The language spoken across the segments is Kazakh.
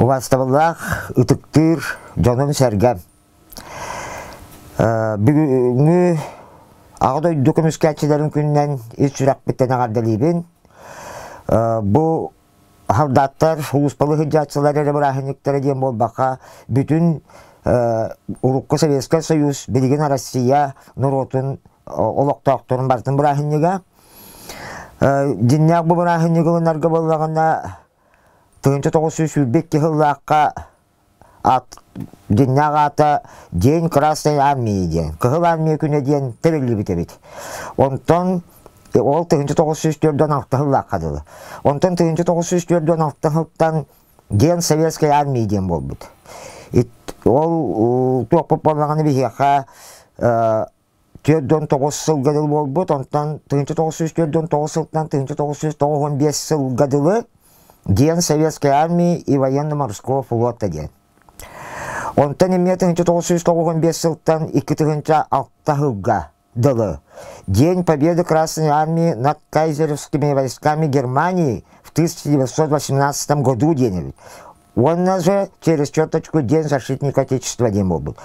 Угаставаллах ытыктыр жонум сәргәм. Бүгүнгү ағыдай документскәтчилерин күннен ишчирак биттен ағардалибин. Бу халдаттар, улуспалы хыджатчылар эребрахиниктері дем болбақа бүтін Улукка Советский Союз, Белгина Россия, Нуротун, Олоқтақтырын бартын брахиннига. Динняк бу брахиннига онарга боллағына 1905 жыллаққа динняк ата День Красной Армии ден. Кыгыл армия күні ден тәрелі бітебет. Онтан ол 1904-6 жыллаққа дылы. Онтан 1904-6 жылдан День Советской Армии ден бол бұд. Ол тоқпып болғаны бігеқа 4-9 жылға дыл бол бұд. Онтан 1904-9 жылдан 1995 жылға дылы День Советской Армии и Военно-Морского флота ден. Онтан еме 1995 жылдан 2006 жылға дылы День Победы Красной Армии над кайзеровскими войсками Германии в 1918 году ден. Он же через черточку День защитника Отечества ден был.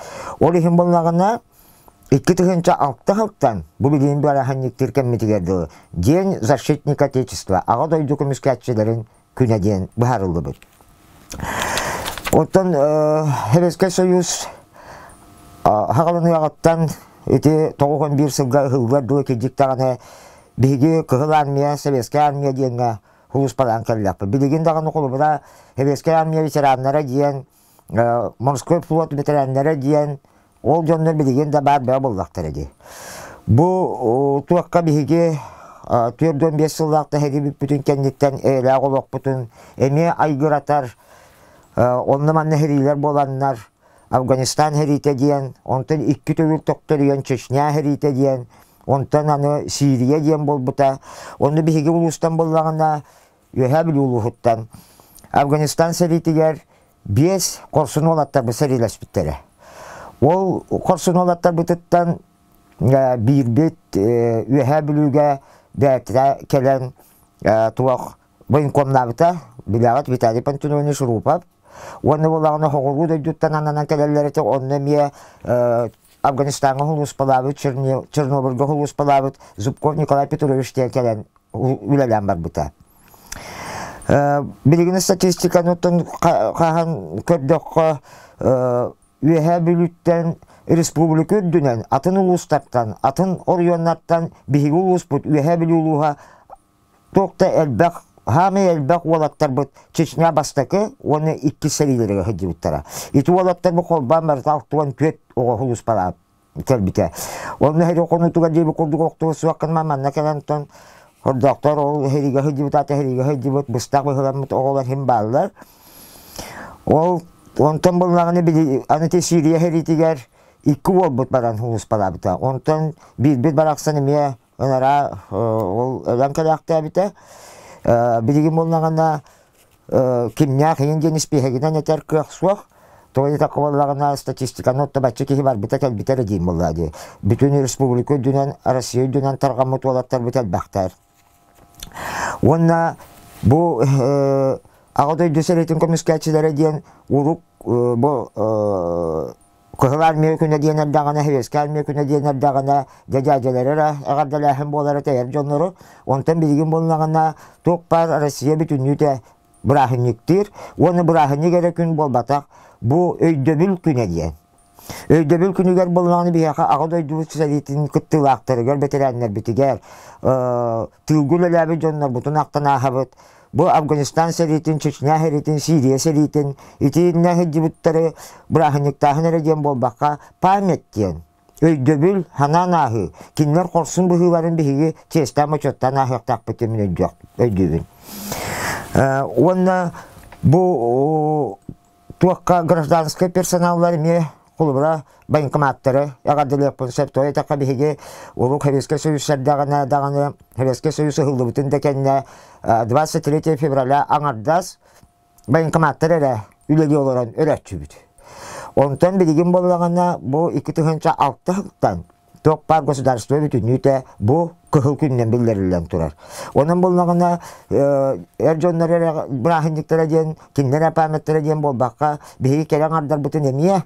Олихим болнағына 2006 жылдан бұл білейін бараханниктер кәмметігерді День защитника Отечества ағадай документскәтчілерін күнә ден бұхарылды бұл. Оттан Советский Союз хағалыны ағаттан 91 жылға ғылғар дұлы кедіктағаны бігі кығыл армия, Советский армия денге хулус палан кәліләпі. Білеген дағаны қолы бұра Советский армия ветеранлары ден, Морской флот ветеранлары ден, ол жонлар білеген да бар бәу болдақтары де. Бұл туаққа бігі 4-5 жыллақта хәдебіп бүтін кәндеттен әлі қолық бүтін әме айгыратар, онны манны хәрилер боланлар, Афганистан хәрите ден, онтан 2 төгір тоқтыр ден, Чечня хәрите ден, онтан аны Сирия ден бол бұта. Онны бігі ұлыстан болағына өйә білі ұлығыттан. Афганистан сәритегер 5 қорсын олаттар бұл сәриләс біттері. Ол қорсын олаттар бұтыттан бір бет өйә білуге бәтірі кәлін туақ военкомнабыта, білағат Виталий Пантунович Шурупов. Оны болағына хоғылу да дүттан ананан кәлелеріті, оны ме Афганистанға хулус палабыт, Чернобылға хулус палабыт, Зубков Николай Петрович те кәлен үләлән бар бұта. Білігіні статистиканы ұттан қаған көрдіққа өйә бүліттен республика өддінен, атын ұлыстақтан, атын орионнаттан бігі ұлыс бұд, өйә білі ұлуға тоқта әлбәқ, Хамы әлбәқ олаттар бұд Чечня бастақы, оны 2 сәрилерге хыджи бұттара. Иті олаттар бұ қолбан бәрті 64 оға хулус пала кәлбіте. Оны хәрі қонытуға дейбі қолдық оқтығы суаққан маманна кәләнтон, хордақтар ол хәриге хыджи бұд, аты хәриге хыджи бұд, бұстақ бұғылан бұд оғылар хем балылар. Ол онтан болағыны білі, аныты Сирия хәритігер 2 ол бұд баран хулус пала бұта. Онтан бір барақсаны ме, онара ол әлән кәләқті әбіті. Білігім болнағына кемня қиын денис бейгінен әтер көк суақ, тоғайды тақывалағына статистиканы отта бәтші кейі бар біта кәлбітері дейм болады. Бүтін республика өдінен, Россия өдінен тарғамыт олаттар бітәл бәқтар. Онна бұл ағыдай дөсәретін көміскәтшілері дейін ұруқ бұл Кығыл армия күні дейін әрдағына, Советский армия күні дейін әрдағына дәдәжелері ағардаләхін болары тәйір жонлары. Онтан білген болнағына тоқ бар Россия бүтіннүйті бұрахынниктер. Оны бұрахыннигері күн болбатақ бұл өйдөбіл күні дейін. Өйдөбіл күнігер болнағыны бейеқа ағыдай дұлыс сәлейтін күттілақтырығыр бетерәнлер бітігер. Тылгүл әләбі жонлар бұтын ақтан ағабыт. Бұл Афганистан сәретін, Чечня сәретін, Сирия сәретін, етейінне хеджібіттері бұрахынниктағын әреден болбаққа паметтен, өйдөбіл ханан ағы, кенлер қорсын бұғыларын бігі тестан мочоттан ағықтақ бітімін өйдөбіл. Онна бұл туаққа гражданскай персоналлар ме құлыбыра банкоматтары ағадылықпын сәптой таққа бігі олық Советский Союз сәрдағына дағаны Советский Союз ғылды бұтын дәкенне 23 февраля аңардас банкоматтар әрі үлелі оларан өрәтші бүді. Онтан білген болағына бұл 2006 жылдан Токпар государство бүтүнүтэ бу кыхыл күннен билдирилен турар. Онун булнагына эржоннар брахиндиктер ден, киндер апаметтер ден болбакка биги керен ардар бүтүн эмие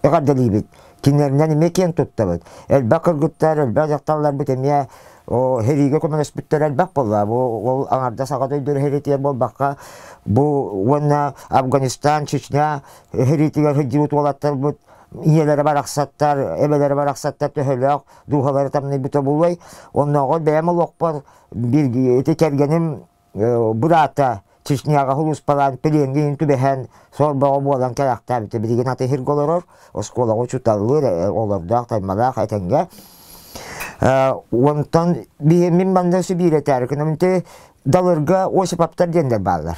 эгарделибит. Киндеринен эме кен туттабыт. Элбак кыргыттар, элбак жакталар бүт эмие хериге көмөс бүттер элбак болла. Ол аңарда сагат өйдөр херитер болбакка бу онна Афганистан, Чечня херитигер хыджыбыт болаттар бүт. Иелері бар ақсаттар, әбелері бар ақсаттар төхелек, дұғалары тамны бұта болай. Оннағы бәйімі лоқпар бір еті кәргенім бұрата Чечняға хұлыс балан піленген түбәхән сорбағы болан кәрәқта біті бірген аты хирг оларыр. Осколағы чуталыр, олардақ, таймалақ, әтенге. Онтан мен бандасы бір әтәрі күнімді далырға осы паптар дендер балар.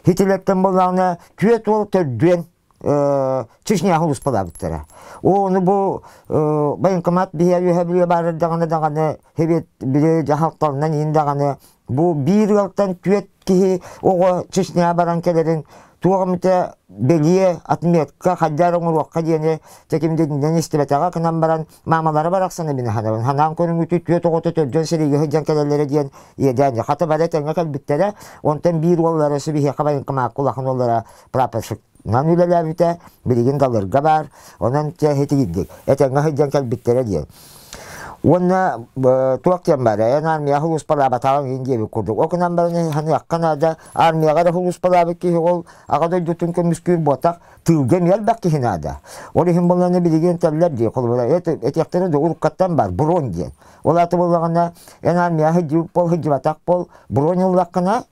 Хитилеттен болағына күйет ол түрден Чечня хулус палабыттара. Оны бу военкомат бие бары даганы хебет бире жахалттарынан индаганы бу бир ялтан күет ки ого Чечня баран келерин тугамыта белие отметка хаддарың уакка дене текимден истебетага кынан баран мамалары бараксаны бине ханабын ханан көрүн үтү күет ого төтөдөн сериге хыжан келелери ден еден хата баратенге калбиттера онтан бир оллары сибихе военкомат кулахын оллара прапорщик Нан үлеләбите, билеген далырга бар, онан тәхеті гиддік. Әтәңгі хыджан кәлбіттері ден. Онна туақтен бар, армия хулус палаба талан ендебі күрдік. Окынан барыны ханы аққанада армияға да хулус палабы кейі ол ағадай дүтін көміскүйір ботақ тылген елбәк кейінада. Ол ехін боланы билеген тәлілер дей. Әтектері де ұлыққаттан бар, бұрон ден. Ол аты болағына армия хыджып бол, хыджыбатақ бол, бұрон ұлаққына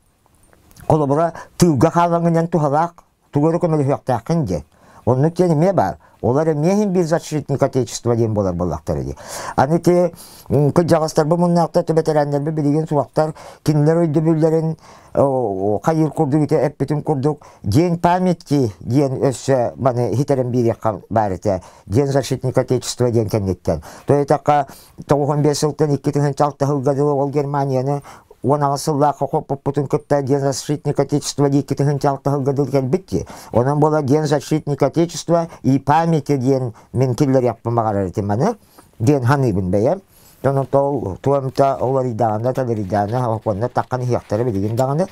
ол бұра тылға қалаңынан тухалақ Тугору көмөлі хүйақтақын де. Оның кеніме бар. Олар мехин бір защитник отечества ден болар болақтары де. Аны те күл жағастар бұл мұннақта төбетерәндер бір білеген суақтар кенілер өйді бүлдерін қайыр күрдік ете әппетін күрдік. Ден памятки ден өсі баны хитерін бір еққан бар ете. Ден защитник отечества ден кәнеттен. Той таққа 95 жылтын 2006 жылғадылы ол Германияны Он авасылла хохопып путун кытта ден защитник отечества дейкі тыгынчалты ғылғадыл кәлбітті. Онан бола ден защитник отечества и памяти ден мен келлер яппымағар әретеманы. Ден ханыбын бәйем. Тоны туамта олар идағанда, талар идағына, онна таққан хияқтары білеген дағаны.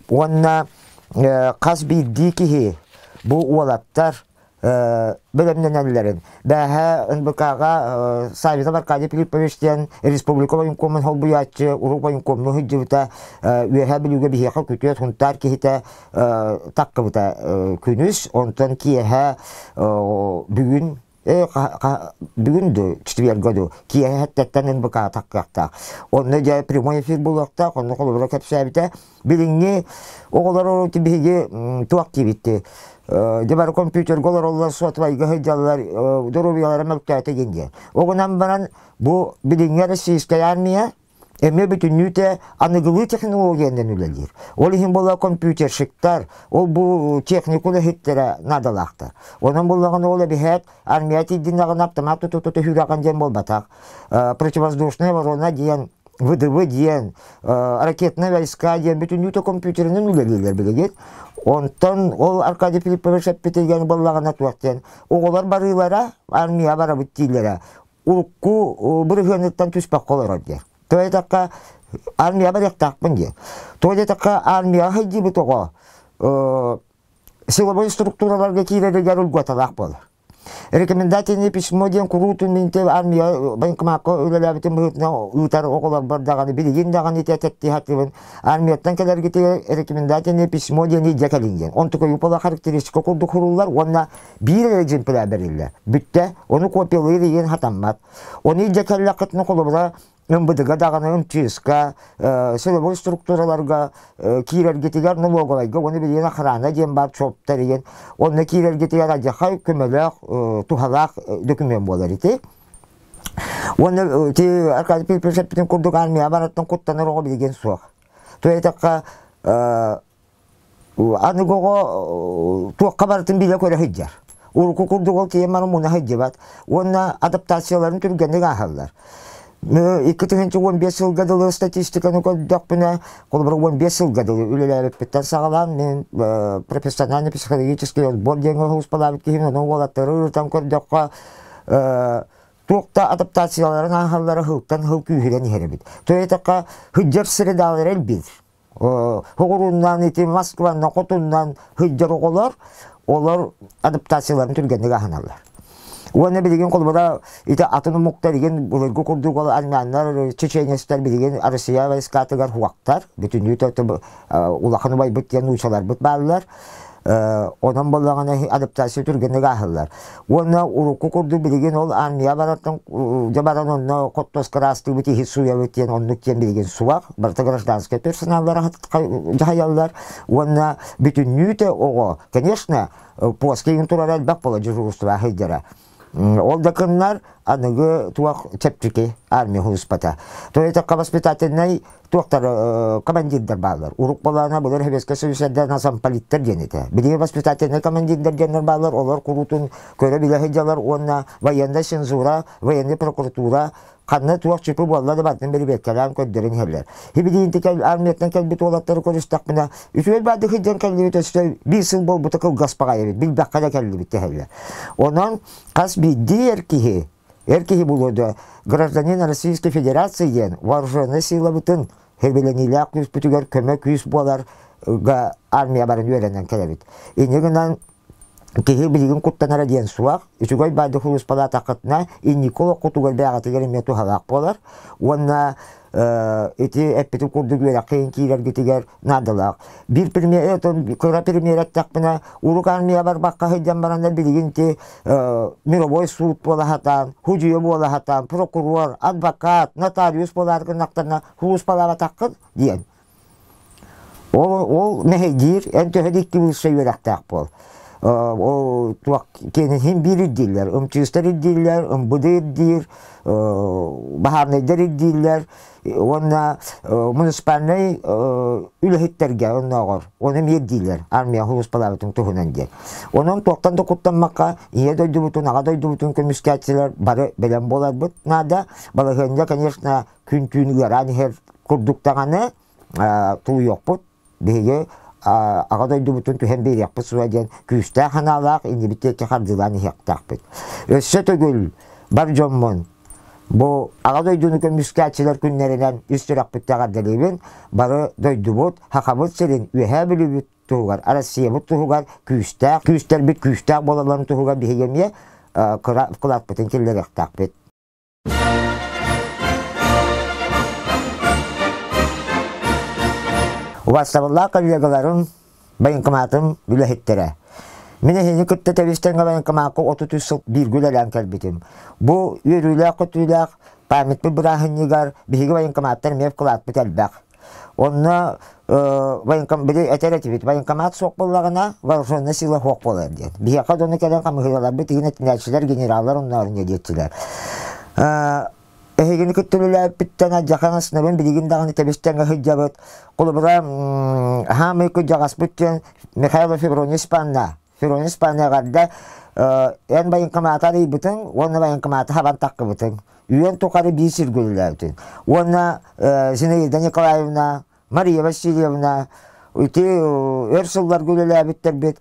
Онна қаз бейді кеге бұл уалаттар бөлімнен әлілерін. Бәхі НБК-ға Совет Аркадий Филипповичтен Республика военкомын холбуятчы, Урок военкомны хыджыбыта үйәхә білуге бейхал күтет, хунтар кейті таққыбыта күніс, онтан кейхә бүгін бүгінді, четвергоду, кейхә әттәттен НБК-ға таққақта. Онны жа прямой эфир болуақта, онны қолыбыра кәпсәбіті, біліңне оғылар орыты бейге туақ кейбітті. Дебар компьютер голар олар суатвайга хыджалар дорубиялары мәктәте генде. Оғынан баран бу билиңер российская армия эме бүтүнүтэ аныгылы технологияндан үлелер. Ол ихин бола компьютершиктар, ол бу техникулы хиттере надалақтар. Онан болағын олы бихет армия тиддинағын автомат тұтыты хүраған ден болбатақ. Противовоздушная ворона ден, ВДВ ден, ракетный войска ден бүтүнүтэ компьютеринен үлелерлер білегет. Онтан ол Аркадий Филиппович әппетеген болағына туақтен. Оғылар барылара, армия бара бүттейлері. Урыққу біргенеттен түспақ қолар өдер. Той таққа армия бар яқтақпын де. Той таққа армия хайди бұт оға силовой структураларға кейлерігер үлгаталақ болар. Рекомендательное письмо ден курутун менте армия банкмакка үлеләбітін бұғытына ұйтар оғылар бардағаны білген дағаны тәтәтті хатыбын армияттан кәлергеті рекомендательное письмо ден едекәлінген. Онтықы юпала характеристика құрды құрулар, онна бір экземпляр берілі. Бүтті, оны копиялы деген хатаммат. Оны едекәлі қытны қолыбыра МБД-га дағаны МЧС-ка, силовой структураларға кейлергетігер налоговайға, оны білген охрана ден бар чоптар еген. Оны кейлергетігер адяқай көмелек, тухалақ документ болар еті. Оны Аркадий Филиппович әппетін күрдік армия бараттың құттаныр оға білген соқ. Той айтаққа анығыға туаққа баратын біле көрі хыджар. Урқы күрдік ол кейемары мұна хыджы бат. Оны адаптацияларын түргенлігі ағалар. 2015 жылғадылы статистиканы көддік бұна, қолы бір 15 жылғадылы үлеләбіп біттен сағалан, мен профессиональный психологический отбор денгі ғылыс балабыт кейін, оның олаттары ұртан көрдіққа Tuğda adaptasiyaların ahalları hılktan hıl kühüren iheribit. Toyataka hıccar sıradalar elbir. Hogurundan iti Moskvandan, Kotundan hıccar olar adaptasiyaların türgenine ahanarlar. Ona bilgin kolbada ite atını mukta degen bularga kurduk ol Almanlar, Çeçenistler bilgin Rusya ve Skatıgar huaktar. Bütün yüte ulakını bay bit uçalar bit bağlılar. Ondan bolağına adaptasyon türgenine ahırlar. Ona uruku kurdu bilgin ol armiya barattan jabaran onna kottos krastı biti hisuya bitiyen onluk yen bilgin suak. Barta gражданская personallara jahayallar. Ona bütün yüte oğo. Конечно, после интурарал бак пола дежурства хыдера. Олдакыннар аныгы туак чептики армия хуспата. То это воспитательный туактар командирдер балар. Урук балана булар хебеске сөйсәдән асам политтер денете. Биде воспитательный командирдер денер балар, олар курутун көрө биле хыджалар, онна военная цензура, военная прокуратура Kanna tuak çöpü bolladı batın beri bekleyen ködderin herler. Hibidi intikal armiyetten kelbit olatları konuştak bina. Ütüvel badı hıccan kelbit ösüde bir sıl bol butakıl gaspağa evet. Bil bakkada kelbit herler. Ondan kas biddi erkihi buludu. Гражданин Российской Федерации вооруженные силы bütün herbeleniyle yüz bütüger kömek yüz bolar armiya barın öğrenen kelbit. İnegından Кихи билигин куттанара диен суак, ичугай бады хулус пала тақытна, и Никола кутугай бәғаты геремету халақ болар. Онна эти эппету курдугуэра қиын кейлер гетигер надылақ. Bir пример, кыра пример аттақпына, урук армия бар баққа хыджан барандар билигин те мировой суд болахатан, хужио болахатан, прокурор, адвокат, нотариус болар гынақтарына хулус палаға таққыд диен. Ол мехедир, en töhedikki бұл şey verақтақ бол. O tuak kenin hem biri diller, çister diller, bıdı dir, baharneder diller, ona munisipalne ülhetterge onlar, ona mi diller, armiya hulus palavatın tuhunan diye. Onun tuaktan da kutlanmakka, iyi doydu bütün, ağa doydu bütün kömüskatçılar, barı belen bolar bıt, nada, balahında, конечно, küntüğünü yaran her kurduktanı, tuğu yok bıt, bihe Ağadoydu bütün tühen bir yapı suadiyen küste hanalak indi bitteki harcılarını yaktaq bit. Össe tögül bar jommun bu ağadoydunu kömüskatçılar günlerinden üstürak bittagar delibin barı doydu bot hakabıt serin ühe bilü bit tuğugar arasiye bit tuğugar küster bit küster bolalarını tuğugar bihegemiye kılat bitin killer yaktaq bit. Vastavullah kollegalarım, bayınkamatım bülahittere. Mine hini kıtta tevistenge bayınkamakı 33 yıl bir gülelen kelbitim. Bu yürüylek, kütüylek, pamit bir bırakın yigar, bihigi bayınkamatlar mevkilat bitelbek. Onunla biri eteretivit, bayınkamat sok bollağına, varusonuna silah hok bolar diyen. Bihaka donu kelen kamıhıyalar bit, yine tinelçiler, generallar onların yediyetçiler. Ehegini küttülüler bittene jakana sınavın biligin dağını tebistenge hıcabıt. Kulubura hamı kıcagas bütün Mikhailo Fironispanna gadda en bayınkamatari bütün, onu bayınkamatı haban takkı bütün. Üyen tukarı bir sirgülüler bütün. Ona Zinayda Nikolayevna, Maria Vasilyevna, Ersullar gülüler bitter bit,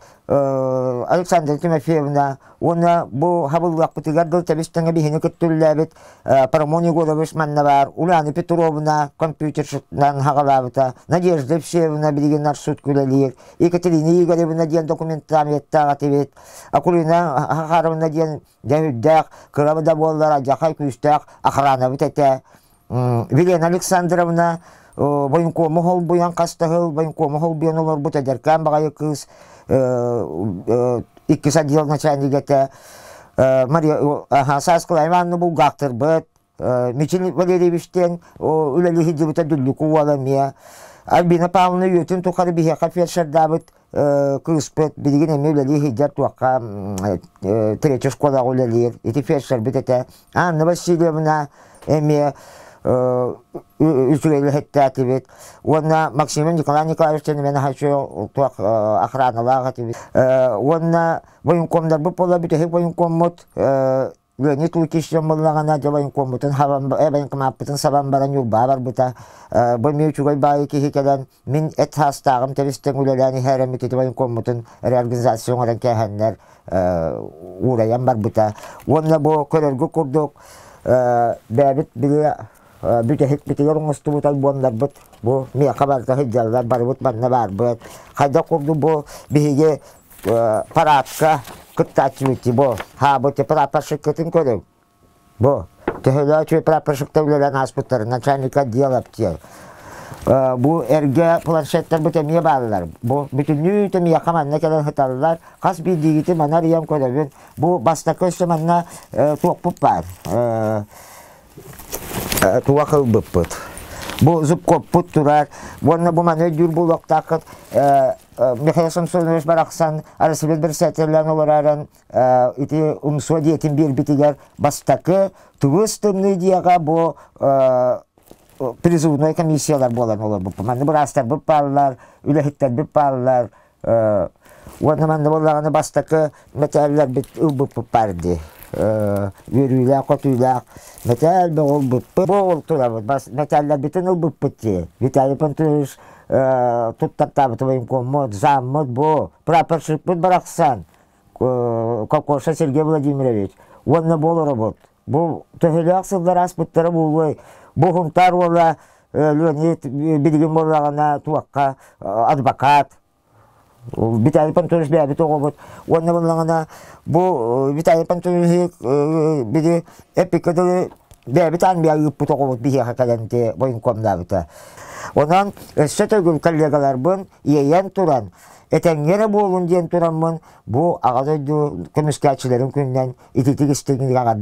Aleksandr Timofeyevna, ona bu habıllak bitigar dıl tebistenge bihini küttülüler bit, Paramoni Golovishmanna var, Ulani Petrovna, kompüter şutlan hağalabıta, Nadezhda Evseyevna bilginler sut gülelir, Ekaterina Igorevna diyen dokumentamiyette ağatibit, Akulina Hakharovna diyen dehüddek, Kıravıda bollara jakay küstek, akhrana bitete, Vilena Aleksandrovna, Военкомы хол буян кастahıl, военкомы хол буян олар бут эдеркен багайы кыз, иккис отдел начальнигете, Мария Саскала Ивановна бул гактыр быт, Мичил Валерьевичтен үлели хиджи бута дүллү куваламия, Альбина Павловна өтін тухары бихека фельдшерда быт кыз быт, билген эме үлели хиджар туакка третья школа үлелер, эти фельдшер бит эте, Анна Васильевна эме Üstüyle hette bit. Ona Максим Николаевич'ten men haşo tuak ahranalar atibit. Ona voyunkomlar bu pola bit hep voyunkomut Leonid Lukishyan bollagana jabayın komutun havan ebayın kemapıtın saban baran yurba var buta bu mevçugay bayi ki hikeden min et hastağım teristen ulelani heremit jabayın komutun reorganizasyonların kehenler uğrayan var buta. Onunla bu körergü kurduk bebit bile bütehit biti yorungustu buta bunlar but bu miya kabarta hicallar barbut banna var but kayda kurdu bu bihige paratka kıttaçlıkçı bu. Ha bu tepara şirketin körü. Bu. Tehela çöy para şirkette bilen hasputlarından çaynika diyalapçı. Bu erge planşetler bu temiye bağlılar. Bu bütünlüğü temiye kaman ne kadar hıtalılar. Kas bir digiti manar yam körü. Bu basta köşemanla tuğpup var. Tuğakıl bıppıt. Bu zıp koput durar. Bununla bu manı dür bulak takıt. Mekayasım sorunuz baraksan arası bir seterlen olarak iti umso diyetin bir bitiger bastakı tuvustımlı diyaga bu prizuvnoy komissiyalar bolan olur bu. Manı bu rastlar bu parlar, ülehitler bu parlar. Onu manı bolanı bastakı metaller bit bu pardi. Yürüyle, kotuyla, metal bu oltular. Metaller bitin bu bitti. Vitali pantus tuttak tabi tubayım komod, zammod bu. Praparşık bu bıraksan. Kokoşa Sergey Vladimirovich. Onunla bol robot. Bu tehlikeli aksızlar aspıtları bu. Bu huntar ola Leonid bilgin bolağına tuakka advokat. Vitali pantus bir abi toğubut. Onunla bolağına bu Vitali pantus biri epikadırı bir tane bir ayıp bu toğubut bir hakalente boyun komda bita. Ondan sötөгül kollegalar bun yeyen turan etengere bolun diyen turan bun bu ağzı kömüskatçıların günden ititik istekini kadar